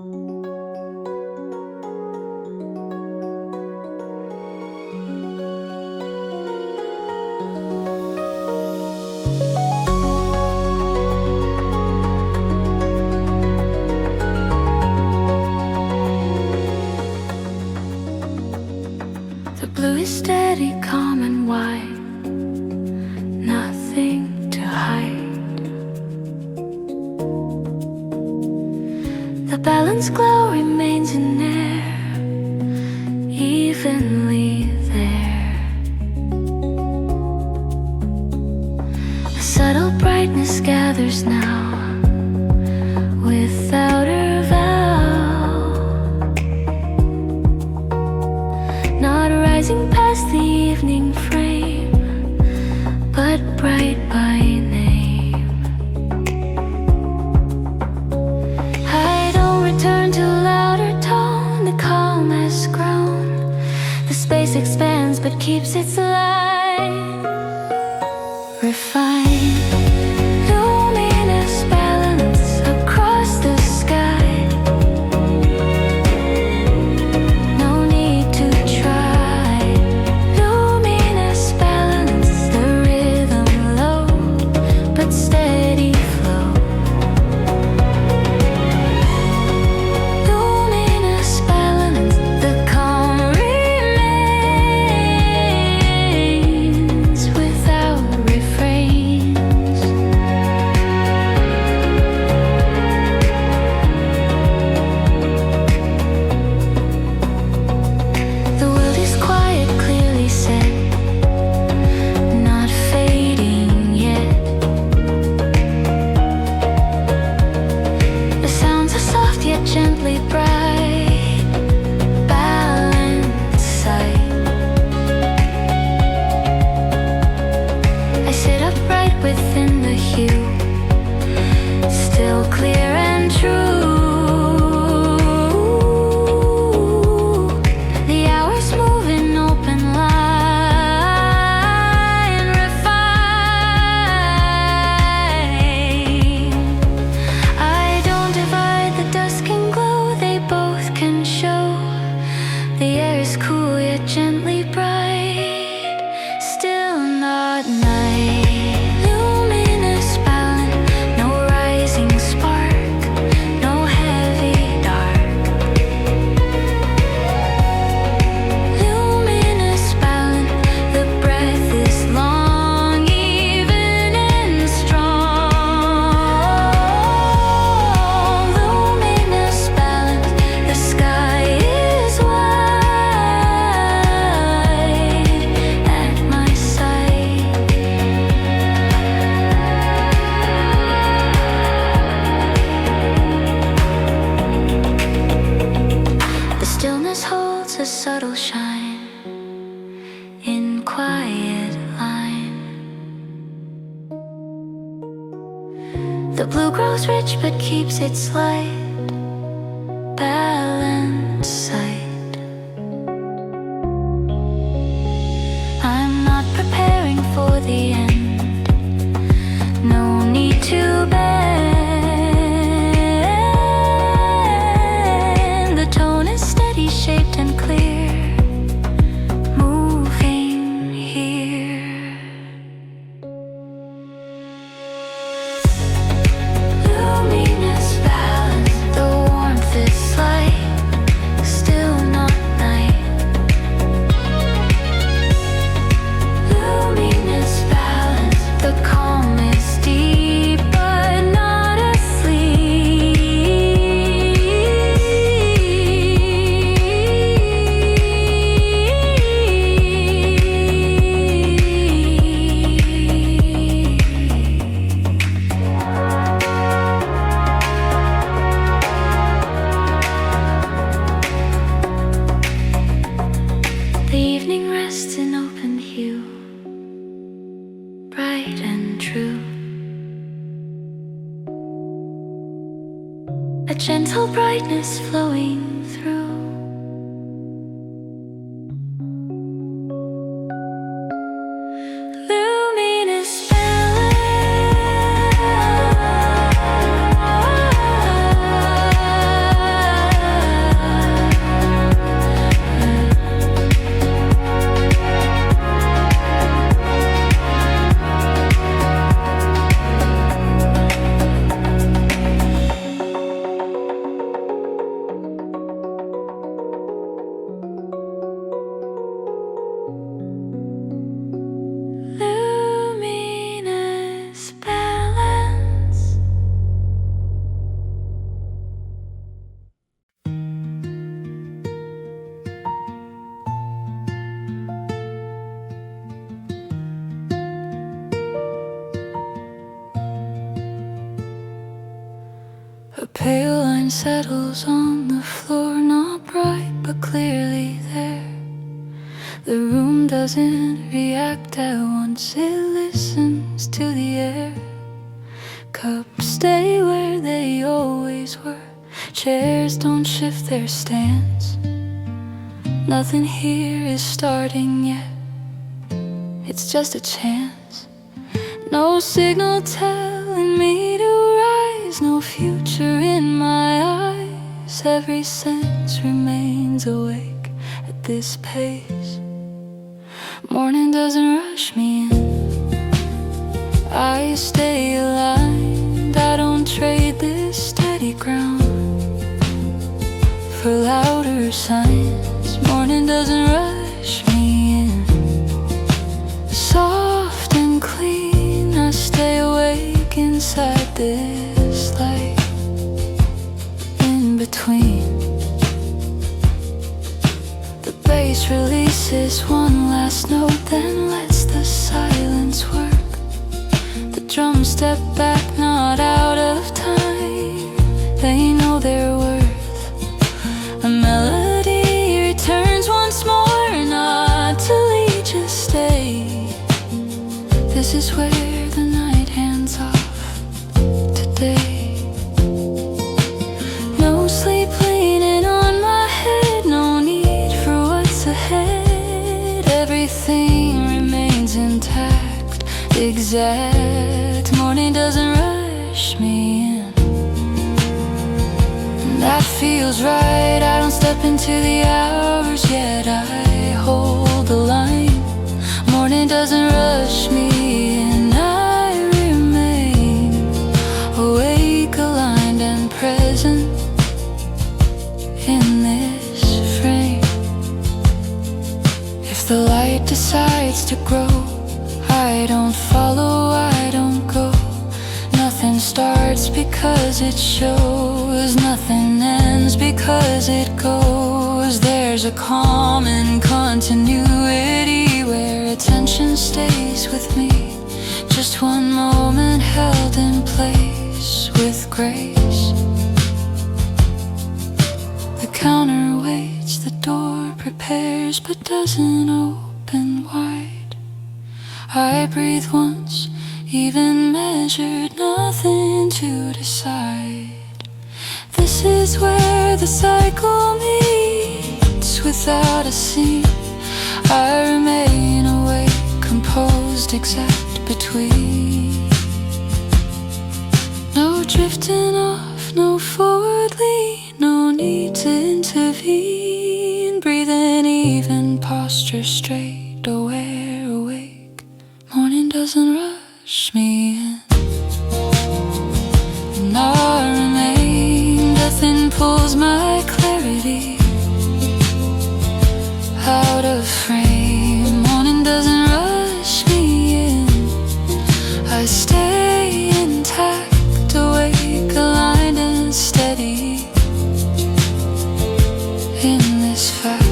The blue is steady, calm and wide, nothing to hide. The balanced glow remains in air, evenly there. A subtle brightness gathers now, without a vow, not rising past the evening frame, but bright by name. I don't return to louder tone, the calm has grown. The space expands but keeps its light refined. Luminous balance across the sky. No need to try. Luminous balance, the rhythm low but steady flow. Luminous balance, the calm remains without refrains. The world is quiet, clearly said, not fading yet. The sounds are soft yet gently bright, balanced sight. I sit upright within the hue, still clear and true. The hours move in open line, refined. I don't divide the dusk and glow, they both can show. The air is cool yet gently bright, still not night. Luminous balance, no rising spark, no heavy dark. Luminous balance, the breath is long, even and strong. Luminous balance, the sky is wide at my side. The stillness holds a subtle shine in quiet line. The blue grows rich but keeps its light, balanced sight. I'm not preparing for the end, no need to bend. The tone is steady, shaped and clear, moving here. Luminous balance, the warmth is slight, still not night. Luminous balance, the calm is deep but not asleep. The evening rests in open hue, bright and true. A gentle brightness flowing through. Luminous balance. A pale line settles on the floor, not bright but clearly there. The room doesn't react at once, it listens to the air. Cups stay where they always were, chairs don't shift their stands. Nothing here is starting yet, it's just a chance. No signal telling me to rise, no future in my eyes. Every sense remains awake at this pace. Morning doesn't rush me in, I stay aligned. I don't trade this steady ground for louder signs. Morning doesn't rush me in, soft and clean. I stay awake inside this light, in between. The bass releases one last note, then lets the silence work. The drums step back, not out of time, they know their worth. A melody returns once more, not to lead, just stay. This is where the night hands off today. No sleep leaning on my head, no need for what's ahead. Everything remains intact, exact. Morning doesn't rush me in, and that feels right. I don't step into the hours yet, I hold the line. Morning doesn't rush me in, I remain awake, aligned and present in this frame. If the light decides to grow, I don't follow, I don't go. Nothing starts because it shows, nothing ends because it goes. There's a common continuity where attention stays with me. Just one moment held in place with grace. The counter waits, the door prepares but doesn't open wide. I breathe once, even measured, nothing to decide. This is where the cycle meets without a scene. I remain awake, composed, exact between. No drifting off, no forward lean, no need to intervene. Breathing even, posture straight, aware, awake. Morning doesn't rush me in, and I remain. Nothing pulls my clarity out of frame. Morning doesn't rush me in, I stay intact, awake, aligned and steady in this fact.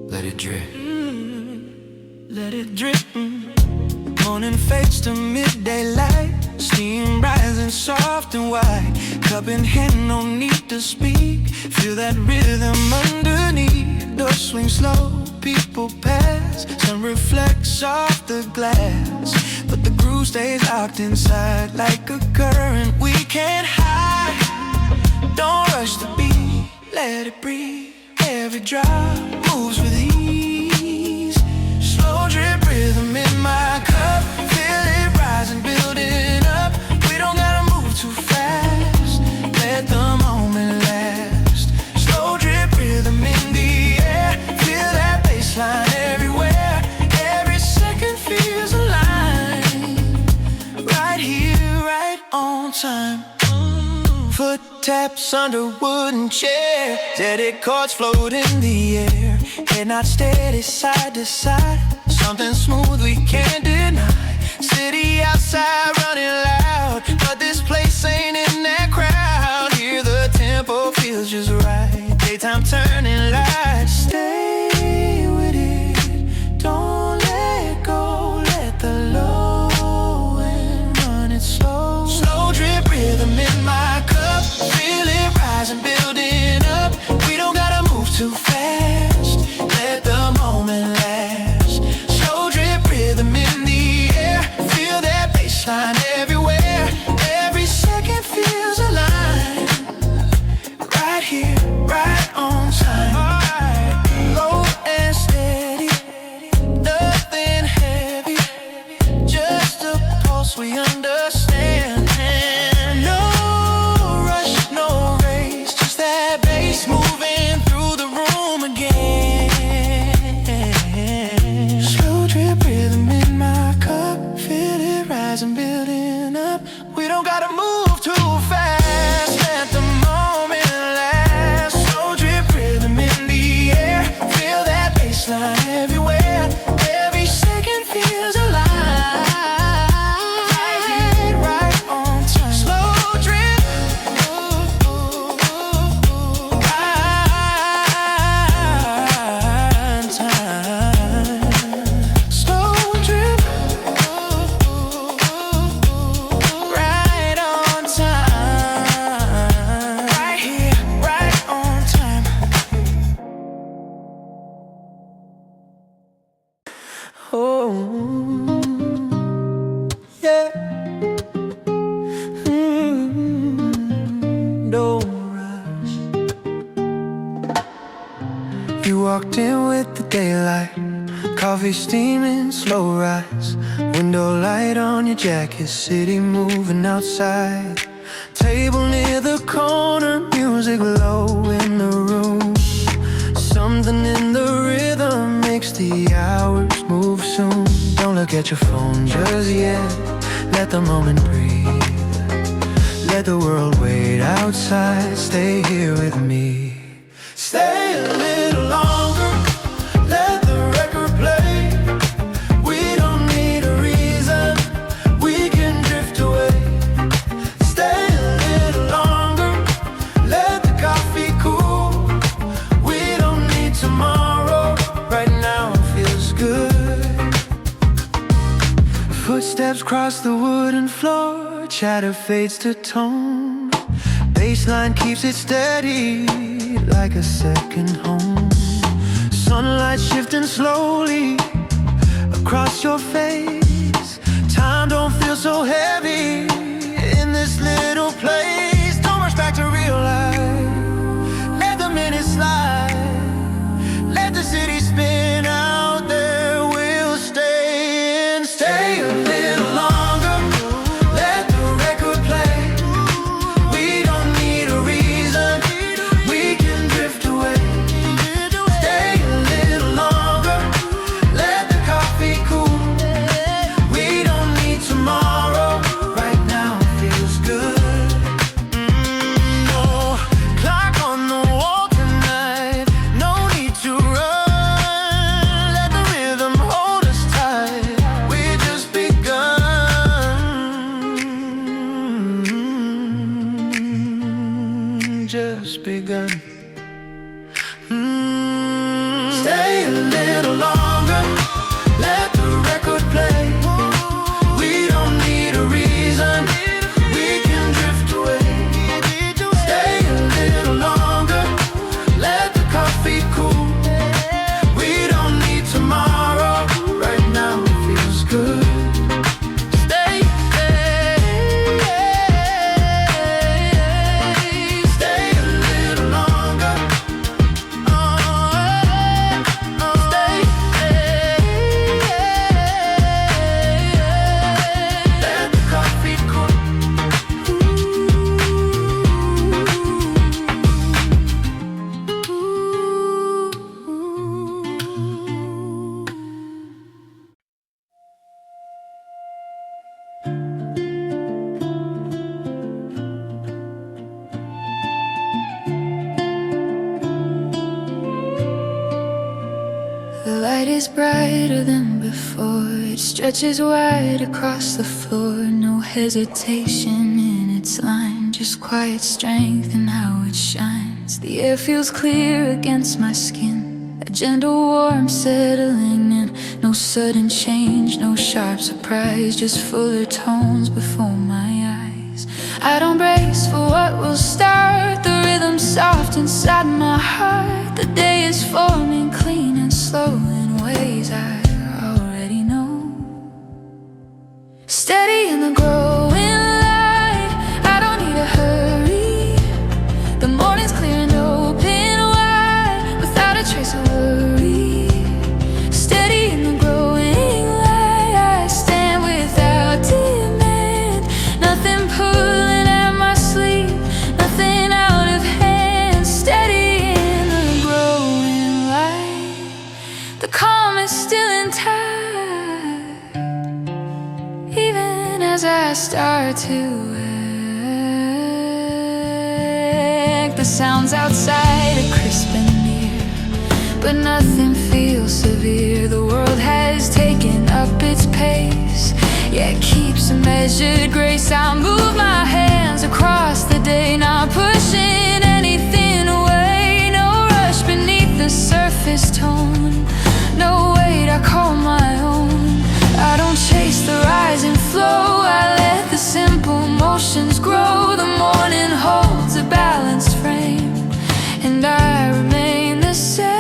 Let it drip. Let it drip. Morning fades to midday light, steam rising soft and white. Cup in hand, no need to speak. Feel that rhythm underneath. Door swings slow, people pass. Sun reflects off the glass, but the groove stays locked inside like a current we can't hide. Don't rush the beat, let it breathe. Every drop moves with ease. Slow drip rhythm in my cup. Feel it rising, building up. We don't gotta move too fast. Let the moment last. Slow drip rhythm in the air. Feel that baseline everywhere. Every second feels aligned. Right here on time. Foot taps under wooden chair, steady chords float in the air. Head not steady side to side, something smooth we can't deny. City outside running loud, but this place ain't in that crowd. Here the tempo feels just right, daytime turning lights. Stay with it, don't let go, let the low end run it slow. Slow drip rhythm in my cup, feel it rising, building up. We don't gotta move too fast, let the moment last. Slow drip rhythm in the air, feel that baseline everywhere. Every second feels aligned, right here, right on time. Low and steady, nothing heavy, just a pulse we understand. No rush, no race, just that bass moving through the room again. Slow drip rhythm in my cup, feel it rising, building up. We don't gotta move too fast, let the moment last. Slow drip rhythm in the air, feel that baseline everywhere. Every second feels alive, right here, right on time. Slow drip, right time. Slow drip, right on time. Right here, right on time. Oh, yeah. Don't rush. You walked in with the daylight, coffee steaming, slow rise. Window light on your jacket, city moving outside. Table near the corner, music low in the room. Something in the rhythm makes the hours move soon. Don't look at your phone just yet, let the moment breathe. Let the world wait outside, stay here with me. Stay a little longer, let the record play. We don't need a reason, we can drift away. Stay a little longer, let the coffee cool. We don't need tomorrow, right now it feels good. Footsteps cross the wooden floor, chatter fades to tone. Baseline keeps it steady, like a second home. Sunlight shifting slowly across your face. Time don't feel so heavy in this little place. Don't rush back to real life, let the minutes slide. Let the city spin out there, we'll stay and stay a little longer. Let the record play. We don't need a reason, we can drift away. Stay a little longer, let the coffee cool. We don't need tomorrow, right now it feels good. No clock on the wall tonight, no need to run. Let the rhythm hold us tight, we just begun. Just begun. Stay a little longer, let the record play. We don't need a reason, we can drift away. Stay a little longer, let the coffee cool. We don't need tomorrow, right now it feels good. Stay, stay a little longer. is brighter than before. It stretches wide across the floor. No hesitation in its line, just quiet strength in how it shines. The air feels clear against my skin, a gentle warmth settling in. No sudden change, no sharp surprise, just fuller tones before my eyes. I don't brace for what will start, the rhythm's soft inside my heart. The day is forming clean and slow in ways I already know. Steady in the growing light, I don't need a hurry. The morning's clear and open wide, without a trace of worry. Steady in the growing light, I stand without demand. Nothing pulling at my sleeve, nothing out of hand. Steady in the growing light, the calm is still intact, even as I start to act. The sounds outside are crisp and near, but nothing feels severe. The world has taken up its pace, yet keeps a measured grace. I move my hands across the day, not pushing anything away. No rush beneath the surface tone, no weight I call my own. I don't chase the rise and flow, I let the simple motions grow. The morning holds a balanced frame, and I remain the same.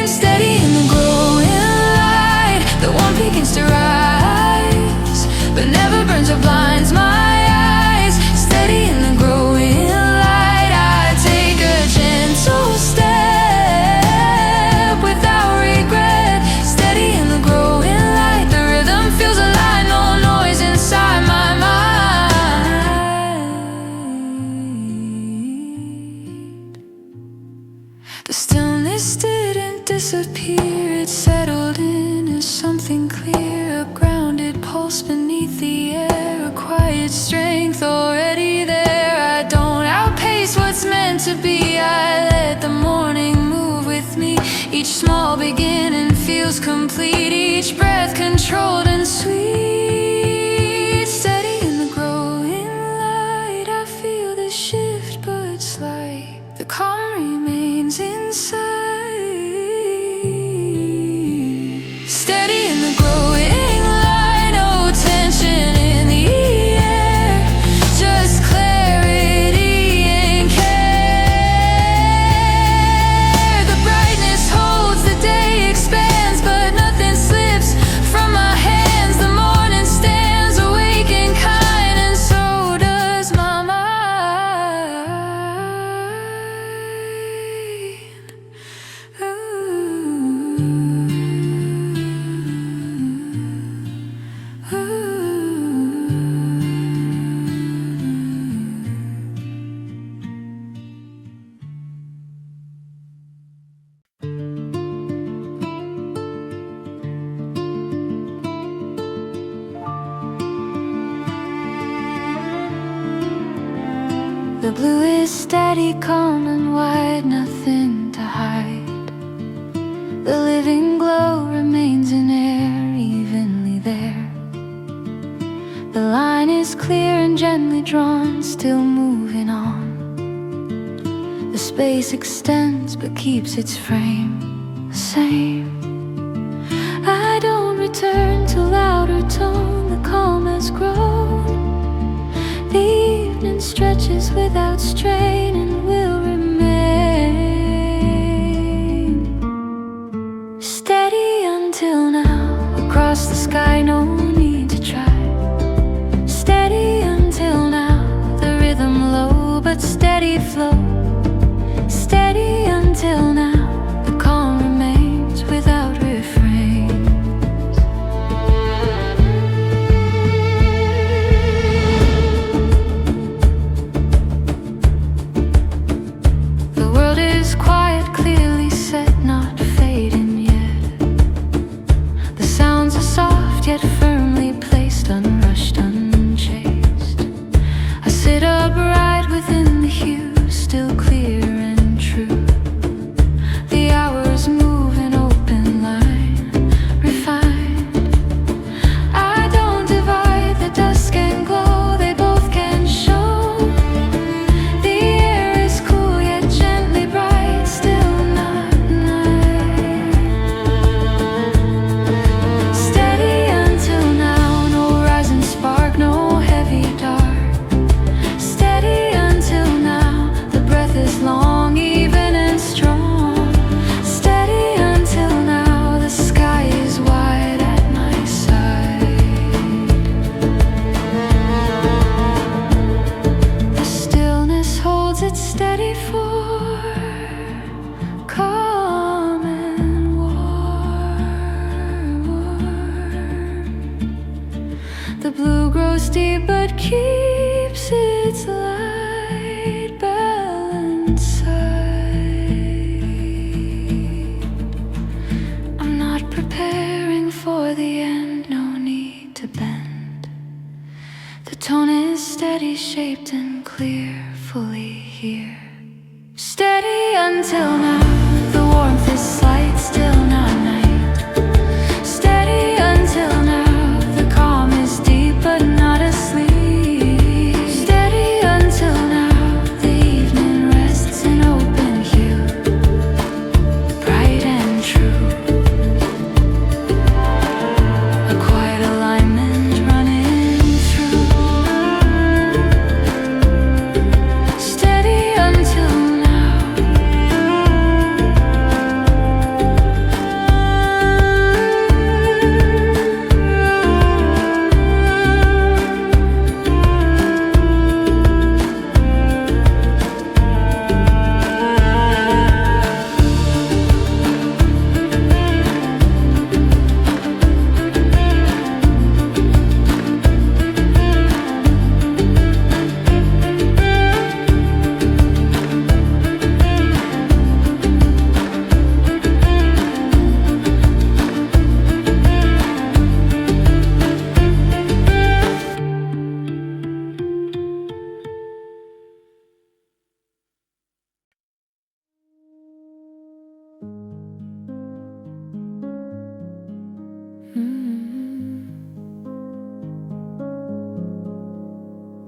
Steady in the growing light, the one begins to rise, but never burns or blinds my eyes. Steady in the growing light, I take a gentle step without regret. Steady in the growing light, the rhythm feels alive, no noise inside my mind. The stillness didn't disappear, it settled in as something clear. A grounded pulse beneath the air, a quiet strength already there. I don't outpace what's meant to be, I let the morning move with me. Each small beginning feels complete, each breath controlled and sweet. Steady in the growing light, I feel the shift but slight. The calm remains inside. Steady in the growing light, no tension in the air, just clarity and care. The brightness holds, the day expands, but nothing slips from my hands. The morning stands awake and kind, and so does my mind. The blue is steady, calm and wide, nothing to hide. The living glow remains in air, evenly there. The line is clear and gently drawn, still moving on. The space extends but keeps its frame the same. I don't return to louder tone, the calm has grown. The evening stretches without strain and will remain steady until now. Across the sky, no need to try. Steady until now, the rhythm low but steady flow. Steady until now, the calm remains without refrains. The world is quiet, clearly set, not fading yet. The sounds are soft yet firmly placed, unrushed, unchased. I sit upright within the hue, still The blue grows deep but keeps its light balanced side. I'm not preparing for the end, no need to bend. The tone is steady, shaped and clear, fully here. Steady until now, the warmth is slight, still not night. Steady until now, the calm is deep but not asleep. Steady until now, the evening rests in open hue, bright and true. A quiet alignment running through. Steady until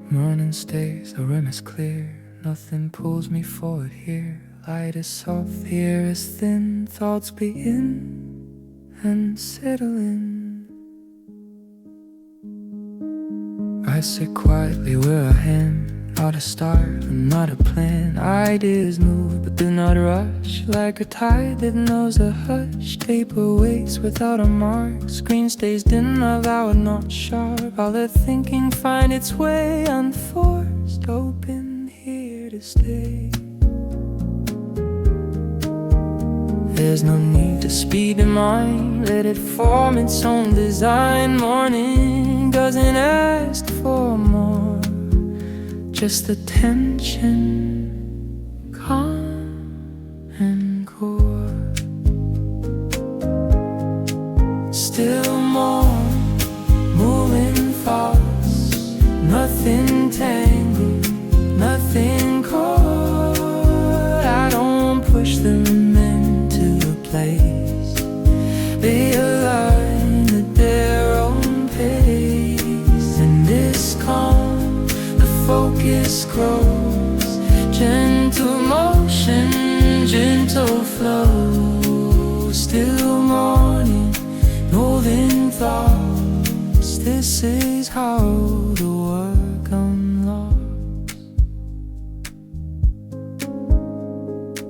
Morning stays, the room is clear. Nothing pulls me forward here. Light is soft, the air is thin. Thoughts begin and settle in. I sit quietly where I am, not a star and not a plan. Ideas move but do not rush, like a tide that knows a hush. Paper waits without a mark, screen stays dim, allow it not sharp. I'll let thinking find its way unforced, open here to stay. There's no need to speed the mind, let it form its own design. Morning doesn't ask for more, just attention, calm and core. Still more, moving thoughts, nothing tangled, nothing caught. I don't push them into a place, they align at their own pace. In this calm, the focus grows, gentle motion, gentle flow. Still morning, moving thoughts, this is how the work unlocks.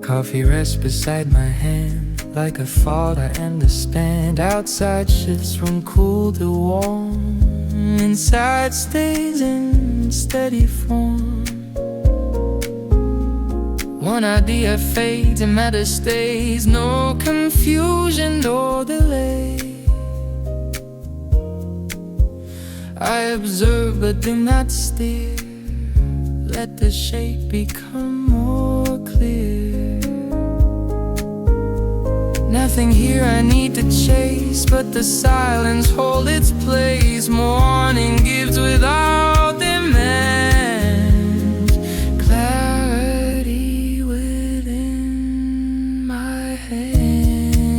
Coffee rests beside my hand, like a thought I understand. Outside shifts from cool to warm, inside stays in steady form. One idea fades and matter stays, no confusion or delay. I observe but do not steer, let the shape become more clear. Nothing here I need to chase, but the silence hold its place. Morning gives without demand, clarity within my hands.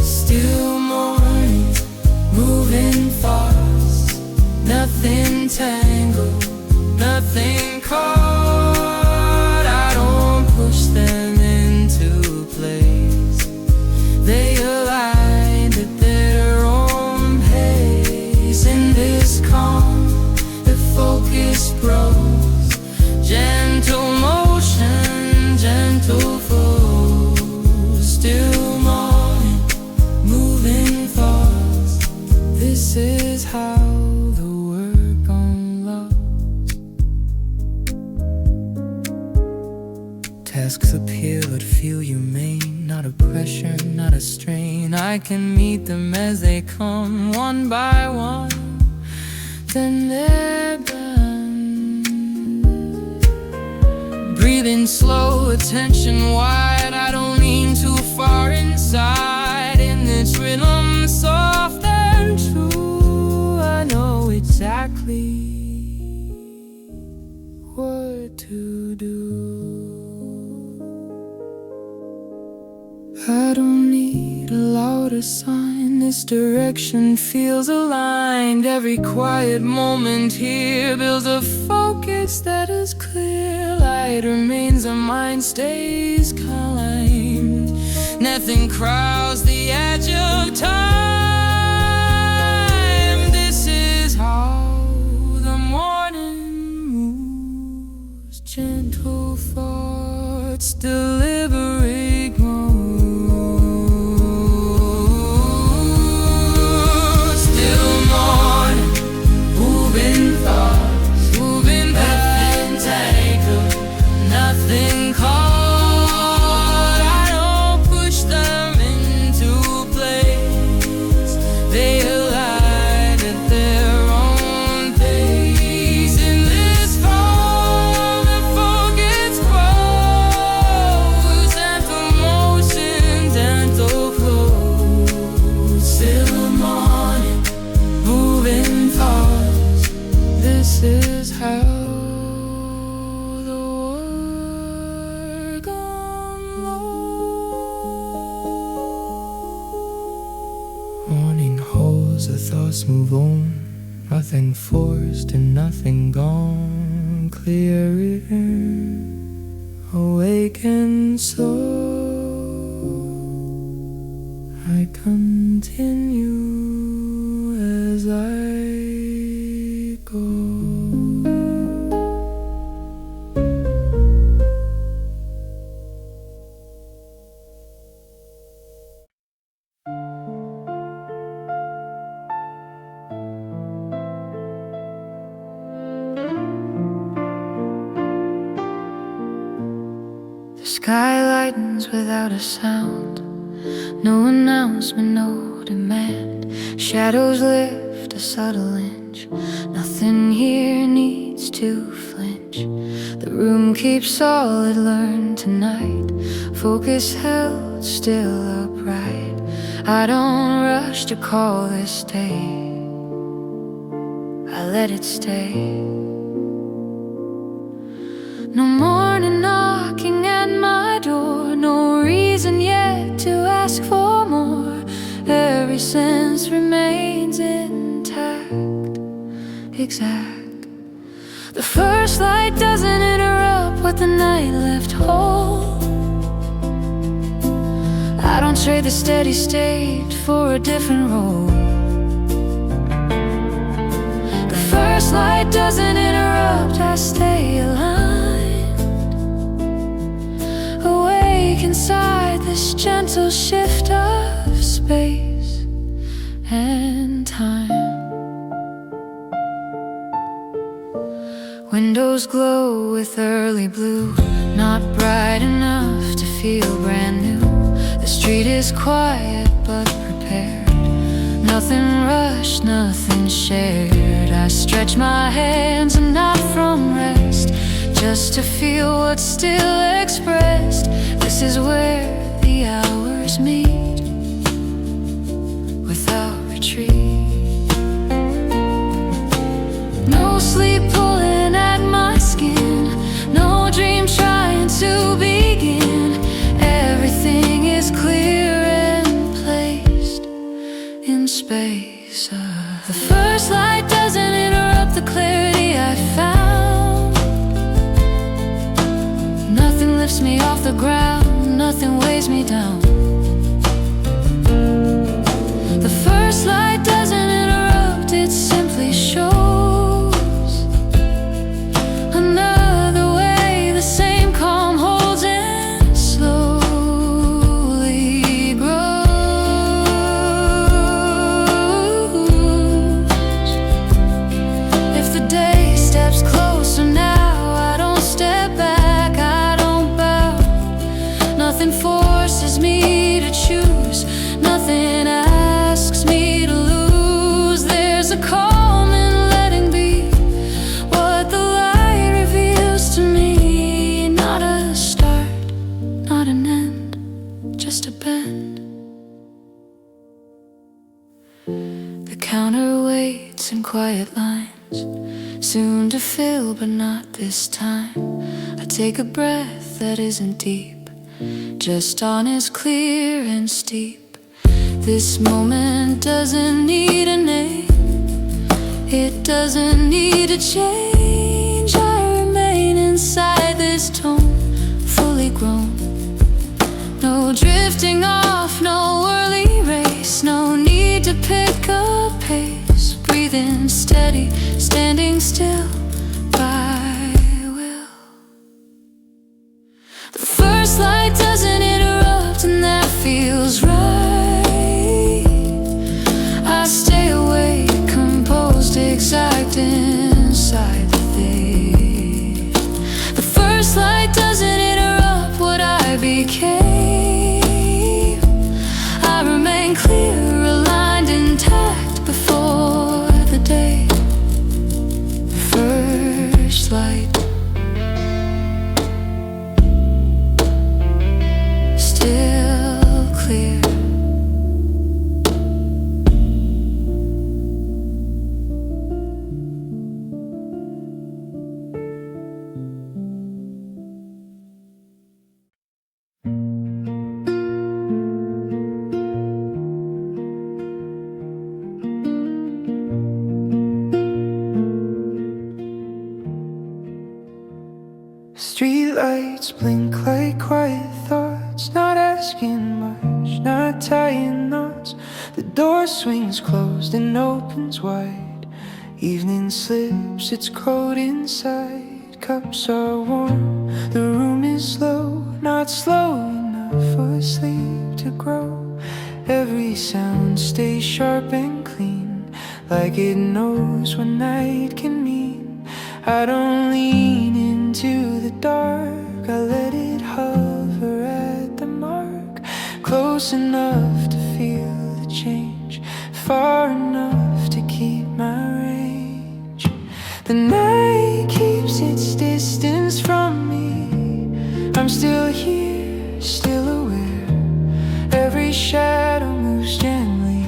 Still morning, moving thoughts, nothing tangled, nothing caught. I don't push them into place, they align at their own pace. In this calm, the focus grows, gentle motion, gentle flow. Still morning, moving thoughts, this is how the work unlocks. Tasks appear but feel humane, not a pressure, not a strain. I can meet them as they come, one by one, then they're done. Breathing slow, attention wide. I don't lean too far inside. In this rhythm, soft and true, I know exactly what to do. I don't need a louder sign. This direction feels aligned. Every quiet moment here builds a focus that is clear. Light remains, our mind stays kind. Nothing crowds the edge of time. This is how the morning moves. Gentle thoughts, deliberate moves. Nothing caught, I don't push them into place. They align at their own pace. In this form, the focus grows, and the motions and the flows. Still morning, moving thoughts. This is how morning holds, the thoughts move on. Nothing forced and nothing gone. Clearer, awake and slow. I continue as I go. The sky lightens without a sound. No announcement, no demand. Shadows lift a subtle inch. Nothing here needs to flinch. The room keeps solid, learn tonight. Focus held still upright. I don't rush to call this day. I let it stay. No morning knocking at my door. No reason yet to ask for more. Every sense remains intact, exact. The first light doesn't interrupt what the night left whole. I don't trade the steady state for a different role. The first light doesn't interrupt, I stay aligned, awake inside this gentle shift of space and time. Windows glow with early blue, not bright enough to feel brand new. The street is quiet but prepared. Nothing rushed, nothing shared. I stretch my hands and not from rest, just to feel what's still expressed. This is where the hours meet, without retreat. No sleep pulling at my skin, no dream trying to begin. Everything is clear and placed in space. The first light doesn't interrupt the clarity I found. Nothing lifts me off the ground, nothing weighs me down. The first light doesn't interrupt, it simply shows another way. The same calm holds and slowly grows. If the day steps closer now, I don't step back, I don't bow. Nothing forces me counterweights and quiet lines, soon to fill but not this time. I take a breath that isn't deep, just honest, clear and steep. This moment doesn't need a name, it doesn't need a change. I remain inside this tone, fully grown. No drifting off, no early race, no need to pick a pace. Breathing steady, standing still by will. The first light doesn't interrupt, and that feels right. I stay awake, composed, exact inside the thing. The first light doesn't interrupt what I became. I remain clear, aligned, intact before the day. First light, still clear. Streetlights blink like quiet thoughts, not asking much, not tying knots. The door swings closed and opens wide. Evening slips, it's cold inside. Cups are warm, the room is low, not slow enough for sleep to grow. Every sound stays sharp and clean, like it knows what night can mean. I don't lean into the dark, I let it hover at the mark. Close enough to feel the change, far enough to keep my range. The night keeps its distance from me, I'm still here, still aware. Every shadow moves gently,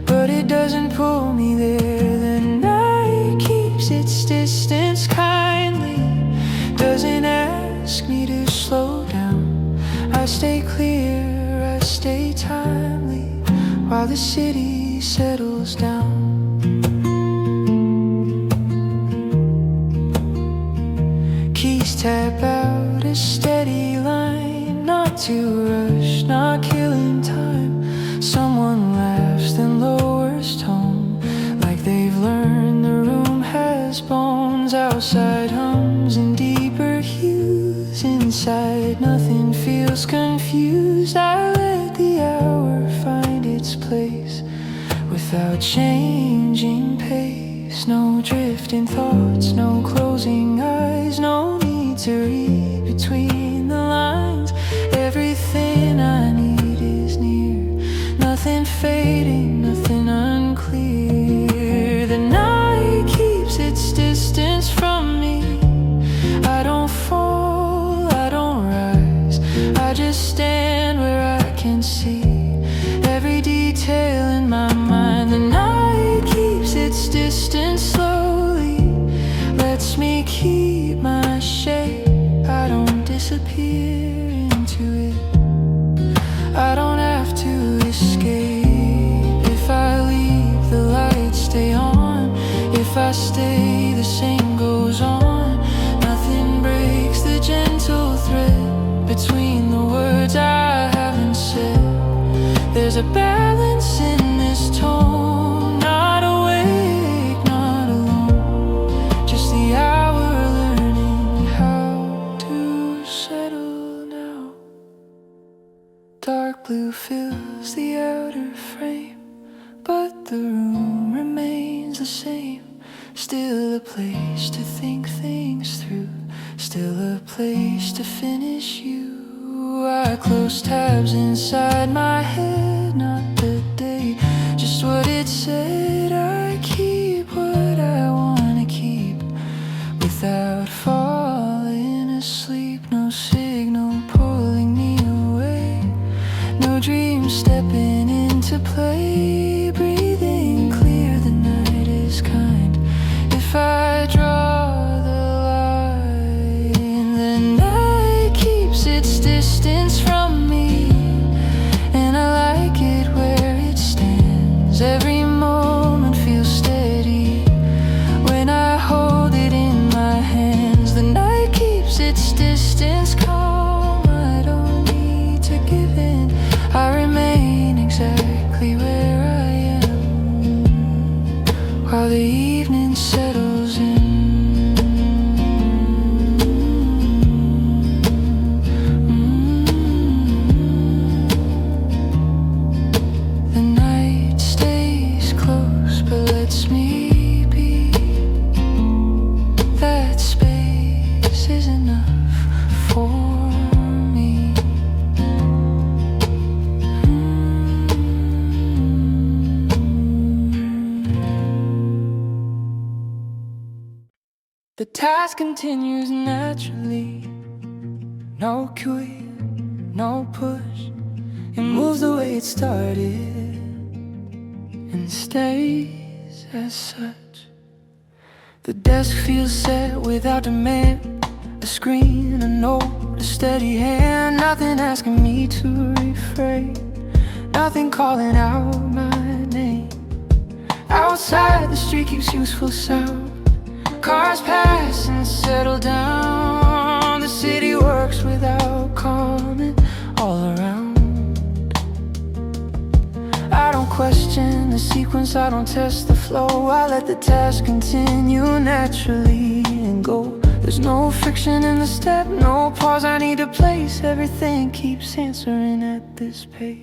but it doesn't pull me there. The night keeps its distance kindly, doesn't ask me to slow down. I stay clear, I stay timely, while the city settles down. Keys tap out a steady line, not to rush, not killing time. Someone laughs then lowers tone, like they've learned the room has bones. Outside hums in deeper hues, inside nothing feels confused. I let the hour find its place without changing pace. No drifting thoughts, no closing eyes, no need to read between the lines. Everything I need is near, nothing fading, nothing unclear. The night keeps its distance from me, I don't fall, I don't rise, I just stand where I can see every detail in my mind. The night keeps its distance slowly, lets me keep my shape. I don't disappear into it, I don't have to escape. If I leave, the lights stay on. If I stay, the same goes on. Nothing breaks the gentle thread between the words I haven't said. There's a balance in this tone, not awake, not alone. Just the hour learning how to settle now. Dark blue fills the outer frame, but the room remains the same. Still a place to think things through, still a place to finish you. I close tabs inside my head, not the day, just what it said. I keep what I wanna keep without falling asleep. No signal pulling me away, no dream stepping into play. Breathing clear. while the evening settles in. The night stays close but lets me be. That space is enough for me. The task continues naturally. No quit, no push. It moves the way it started and stays as such. The desk feels set without demand. A screen, a note, a steady hand. Nothing asking me to refrain. Nothing calling out my name. Outside the street keeps useful sound. Cars pass and settle down. The city works without comment all around. I don't question the sequence, I don't test the flow. I let the task continue naturally and go. There's no friction in the step, no pause I need to place. Everything keeps answering at this pace.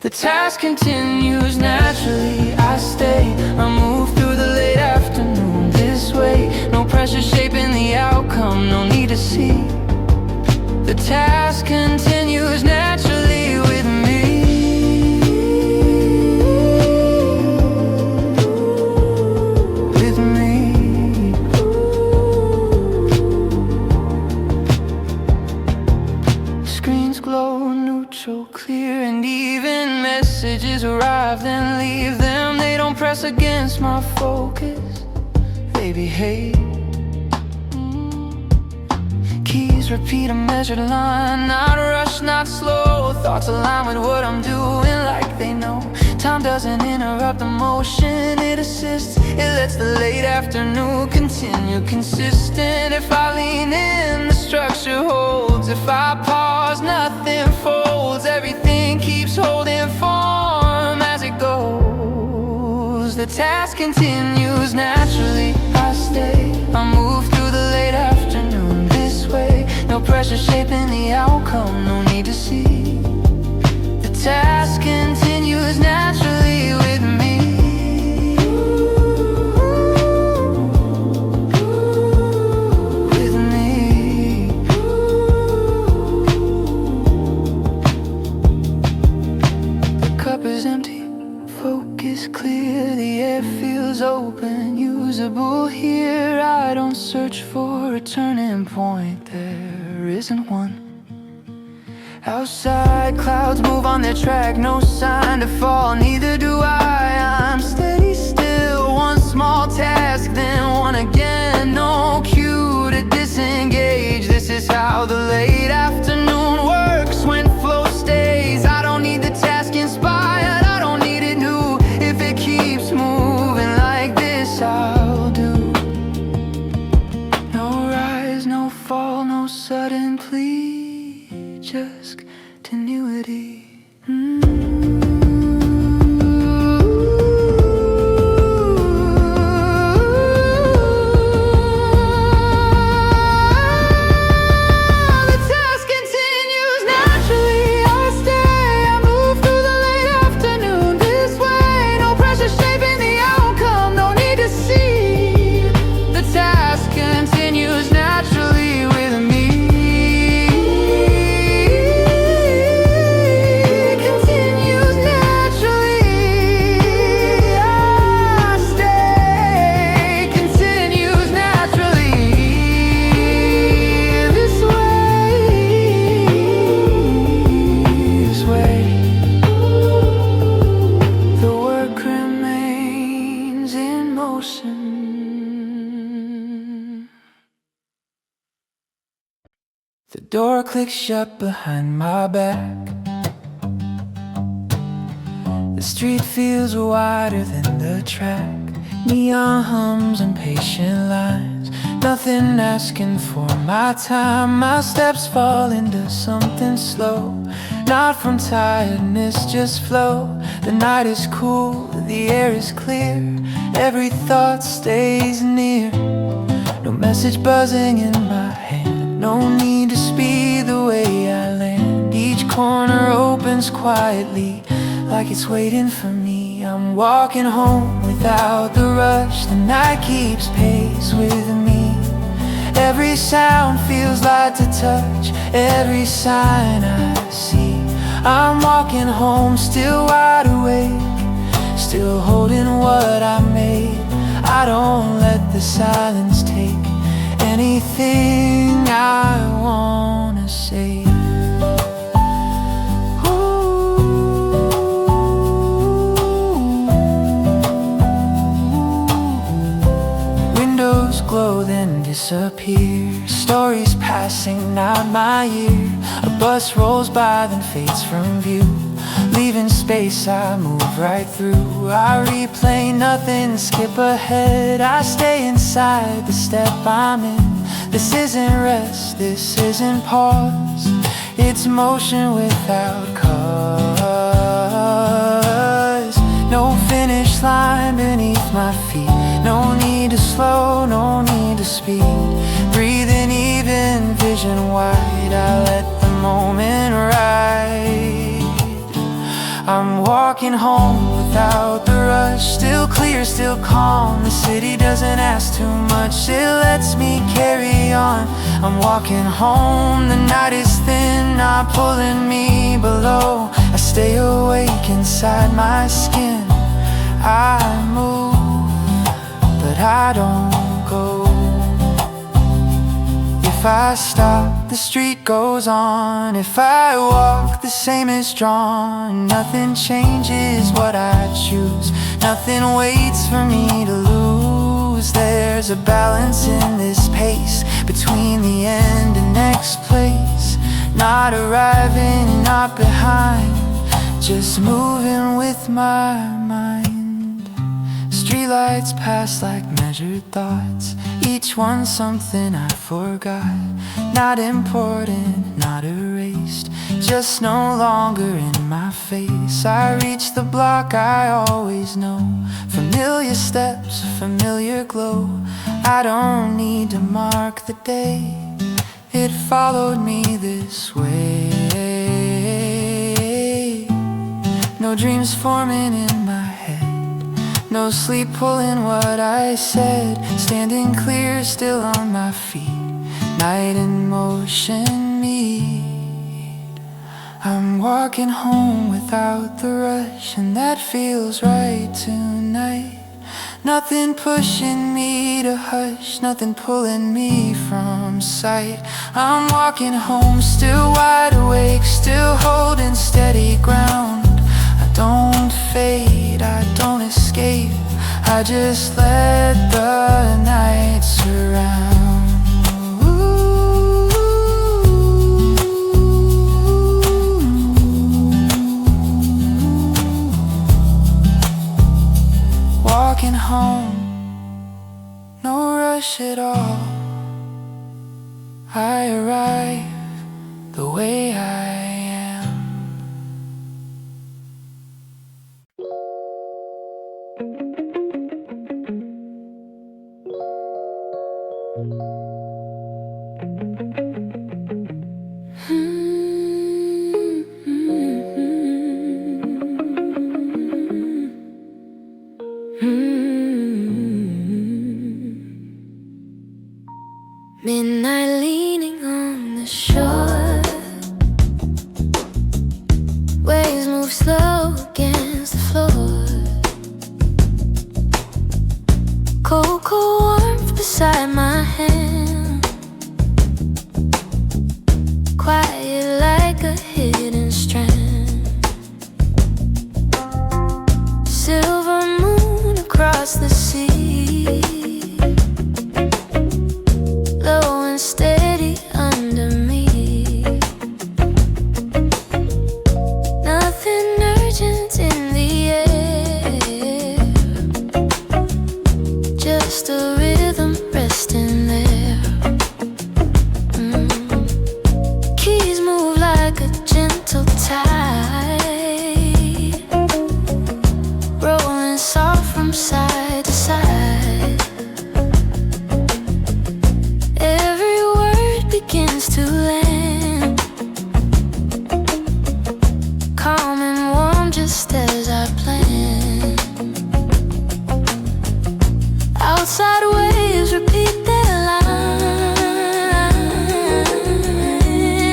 The task continues naturally, I stay. I move through the late afternoon this way. No pressure shaping the outcome, no need to see. The task continues naturally with me. With me. Screens glow neutral, clear, and even messages arrive then leave them. They don't press against my focus, they behave. Keys repeat a measured line, not rush, not slow. Thoughts align with what I'm doing like they know. Time doesn't interrupt the motion, it assists. It lets the late afternoon continue consistent. If I lean in, the structure holds. If I pause, nothing folds. Everything keeps holding form as it goes. The task continues naturally, I stay. I move through the late afternoon this way. No pressure shaping the outcome, no need to see. The task continues naturally with me. With me. The cup is empty, focus clear. The air feels open, usable here. I don't search for a turning point, there isn't one. Outside, clouds move on their track, no sign to fall, neither do I. I'm steady still, one small task, then one again. No cue to disengage, this is how the late afternoon works when flow stays. I don't need the task inspired, I don't need it new. If it keeps moving like this, I'll do. No rise, no fall, no sudden plea, just continuity. The door clicks shut behind my back. The street feels wider than the track. Neon hums and patient lines. Nothing asking for my time. My steps fall into something slow. not from tiredness, just flow. The night is cool, the air is clear, every thought stays near. No message buzzing in my hand, no need to speed the way I land. Each corner opens quietly, like it's waiting for me. I'm walking home without the rush, the night keeps pace with me. Every sound feels like to touch, every sign I see. I'm walking home still wide awake, still holding what I made. I don't let the silence take anything I wanna say. Windows glow then disappear, stories passing out my ear. A bus rolls by then fades from view, leaving space I move right through. I replay nothing, skip ahead, I stay inside the step I'm in. This isn't rest, this isn't pause, it's motion without cause. No finish line beneath my feet, no need to slow, no need to speed. Breathing even, vision wide, I let the moment ride. I'm walking home without the rush, still clear, still calm. The city doesn't ask too much, it lets me carry on. I'm walking home, the night is thin, not pulling me below. I stay awake inside my skin, I move, but I don't go. If I stop, the street goes on. If I walk, the same is drawn. Nothing changes what I choose, nothing waits for me to lose. There's a balance in this pace, between the end and next place. Not arriving, not behind, just moving with my mind. Streetlights pass like measured thoughts, each one something I forgot. Not important, not erased, just no longer in my face. I reach the block I always know, familiar steps, familiar glow. I don't need to mark the day, it followed me this way. No dreams forming in my head, no sleep pulling what I said. Standing clear, still on my feet, night in motion meet. I'm walking home without the rush, and that feels right tonight. Nothing pushing me to hush, nothing pulling me from sight. I'm walking home still wide awake, still holding steady ground. I don't fade, I don't escape, I just let the night surround. Walking home, no rush at all. I arrive the way I am. Midnight leaning on the shore, waves move slow against the floor. Cold, cold warmth beside my hand, quiet like a hidden strand. Silver moon across the sea, low and steady under me. Nothing urgent in the air, just a rhythm resting from side to side. Every word begins to land, calm and warm just as I planned. Outside waves repeat their line,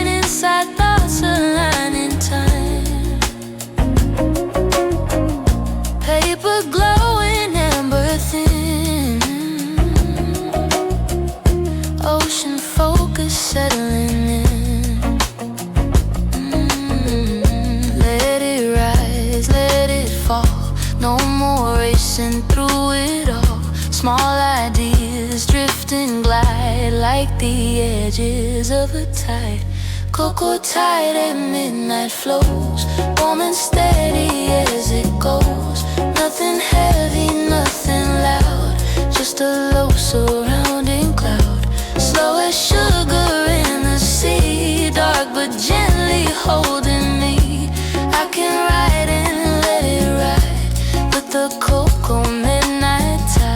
inside thoughts align in time. Paper glowing amber thin, ocean focus settling in. Let it rise, let it fall, no more racing through it all. Small ideas drift and glide like the edges of a tide. Cocoa tide at midnight flows, warm and steady as it goes. Nothing heavy, nothing loud, just a low surrounding cloud. Slow as sugar in the sea, dark but gently holding me. I can ride and let it ride with the cocoa midnight tide.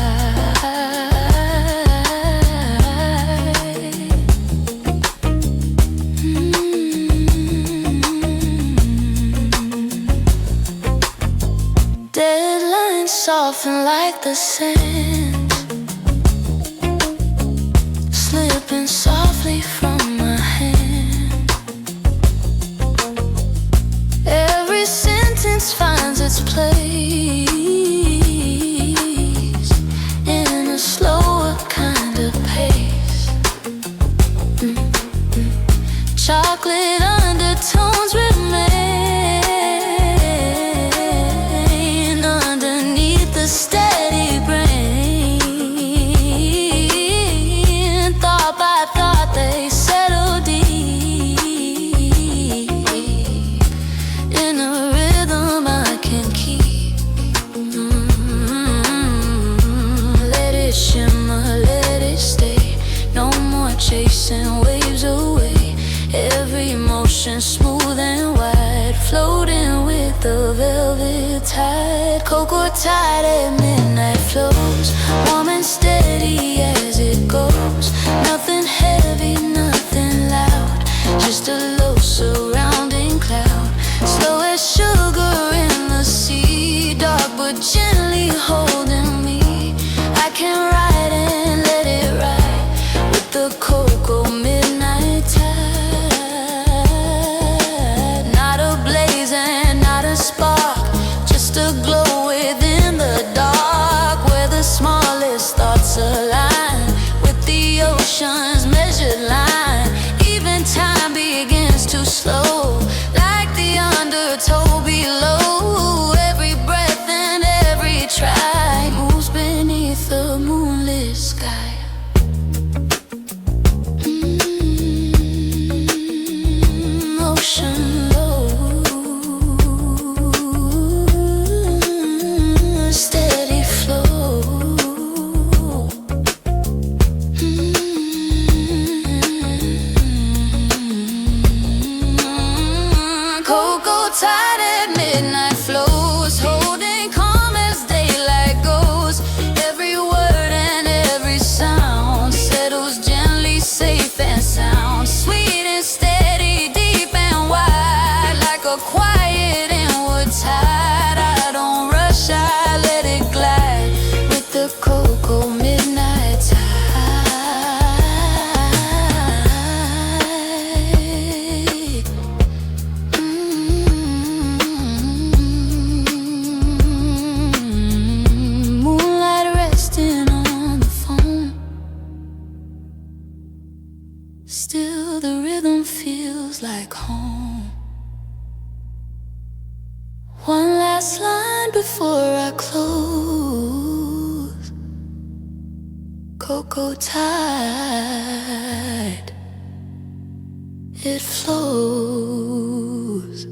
Deadlines soften like the sand, slipping softly from my hand. Every sentence finds its place in a slower kind of pace. Chocolate undertones remain underneath the steady brain. Thought by thought they settle deep in a rhythm I can keep. Let it shimmer, let it stay, no more chasing waves away. Every motion smooth and wide, floating with the velvet tide. Cocoa tide at midnight flows, warm and steady as it goes. Nothing heavy, nothing loud, just a low surrounding cloud. Slow as sugar in the sea, dark but gently holding me. I can ride and let it ride with the cocoa midnight tide. Not a blaze and not a spark, just a glow within the dark, where the smallest thoughts align with the ocean's measured line. Even time begins to slow, like the undertow below. Every breath and every try moves beneath the moonlit sky. Ocean low, steady flow. Cocoa tide at midnight flows, holding calm as daylight goes. Every word and every sound settles gently, safe and sound. Sweet and steady, deep and wide, like a quiet inward tide. I don't rush, I let it glide with the cocoa midnight tide. Moonlight resting on the phone, still the rhythm feels like home. One last line before I close. Cocoa tide, it flows.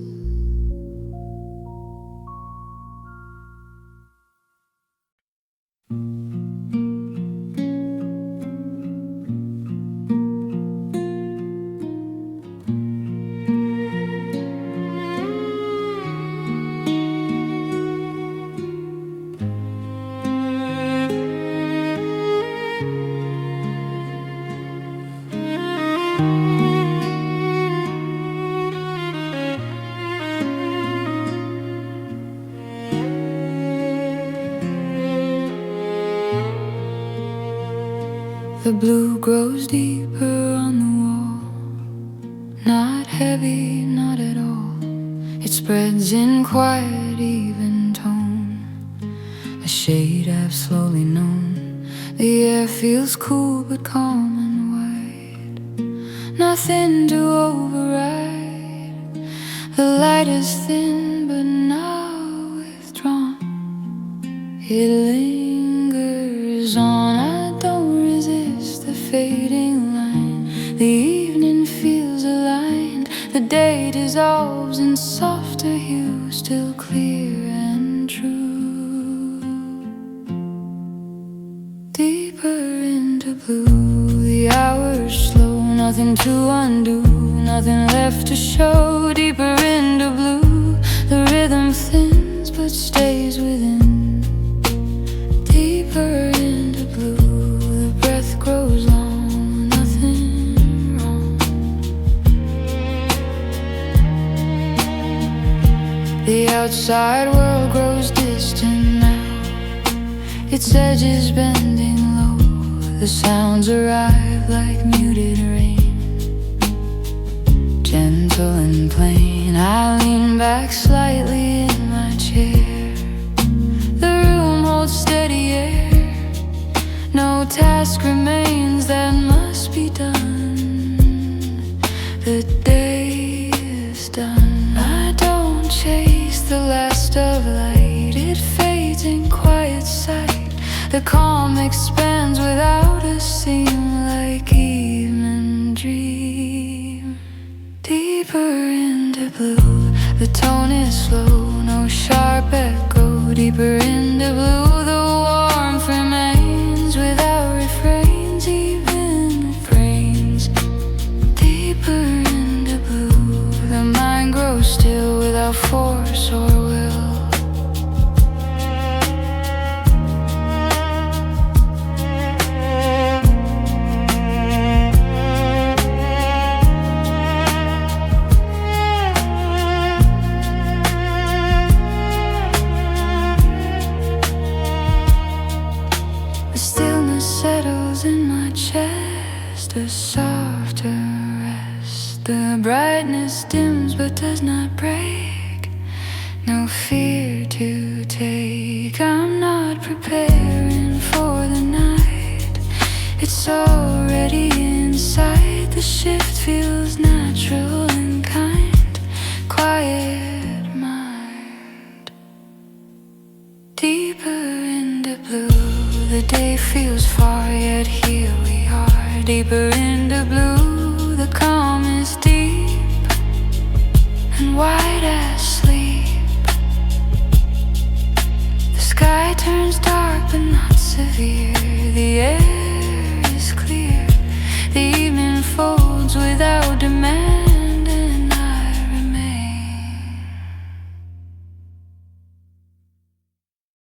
The blue grows deeper on the wall, not heavy, not at all. It spreads in quiet, even tone, a shade I've slowly known. The air feels cool but calm and wide, nothing to override. The light is thin but now withdrawn. It lingers on, I don't resist the fading line. The evening feels aligned, the day dissolves in softer hues, still clear and true. Deeper into blue, the hours slow, nothing to undo, nothing left to show. Deeper into blue, the rhythm thins but stays within. Deeper into blue, the breath grows long, nothing wrong. The outside world grows distant now, its edges bending low. The sounds arrive like muted rain, gentle and plain. I lean back slightly in my chair. The room holds steady air. No task remains that must be done. The day is done. I don't chase the last of light, it fades in quiet sight. The calm expands without a seam, like evening dream. Deeper into blue, the tone is slow, no sharp echo. Deeper into blue, the warmth remains without refrains, even refrains. Deeper into blue, the mind grows still without force or will. The stillness settles in my chest, a softer rest. The brightness dims but does not break, no fear to take. I'm not preparing for the night, it's already inside. The shift feels natural and kind, quiet mind. Deeper into blue, the day feels far, yet here we are. Deeper into blue, the calm is deep and wide as sleep. The sky turns dark